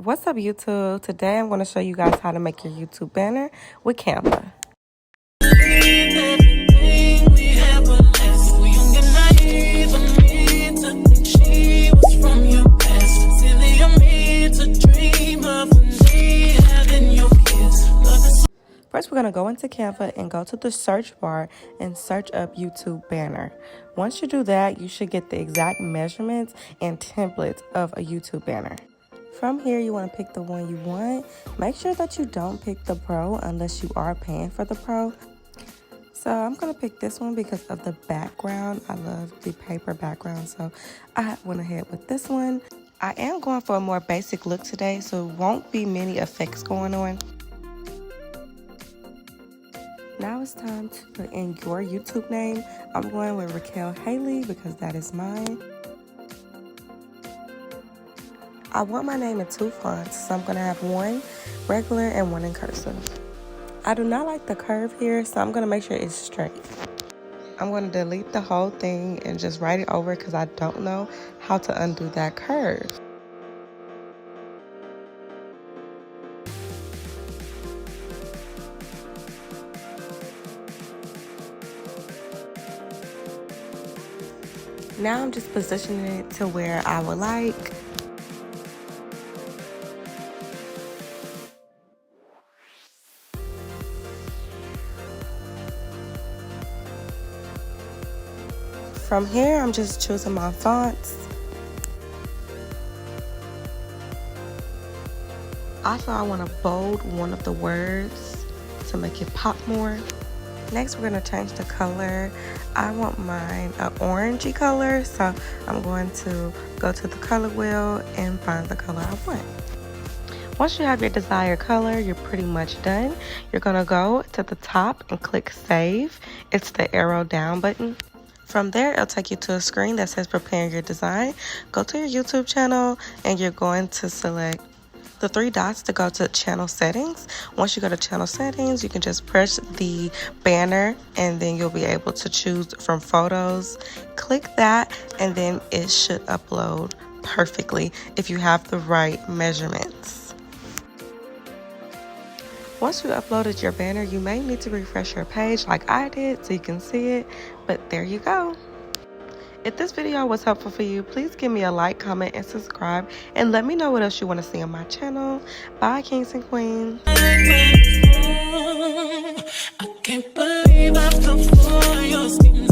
What's up, YouTube? Today I'm going to show you guys how to make your YouTube banner with Canva. First, we're going to go into Canva and go to the search bar and search up YouTube banner. Once you do that, you should get the exact measurements and templates of a YouTube banner. From here, you want to pick the one you want. Make sure that you don't pick the Pro unless you are paying for the Pro. So I'm going to pick this one because of the background. I love the paper background, so I went ahead with this one. I am going for a more basic look today, so it won't be many effects going on. Now it's time to put in your YouTube name. I'm going with Raquel Haley because that is mine. I want my name in 2 fonts, so I'm going to have one regular and one in cursive. I do not like the curve here, so I'm going to make sure it's straight. I'm going to delete the whole thing and just write it over because I don't know how to undo that curve. Now I'm just positioning it to where I would like. From here, I'm just choosing my fonts. Also, I want to bold one of the words to make it pop more. Next, we're going to change the color. I want mine an orangey color, so I'm going to go to the color wheel and find the color I want. Once you have your desired color, you're pretty much done. You're going to go to the top and click Save. It's the arrow down button. From there, it'll take you to a screen that says Preparing Your Design. Go to your YouTube channel, and you're going to select the 3 dots to go to channel settings. Once you go to channel settings, you can just press the banner and then you'll be able to choose from photos. Click that and then it should upload perfectly if you have the right measurements. Once you uploaded your banner, you may need to refresh your page like I did so you can see it, but there you go. If this video was helpful for you, please give me a like, comment, and subscribe, and let me know what else you want to see on my channel. Bye, kings and queens. I can't believe I fell for your skin.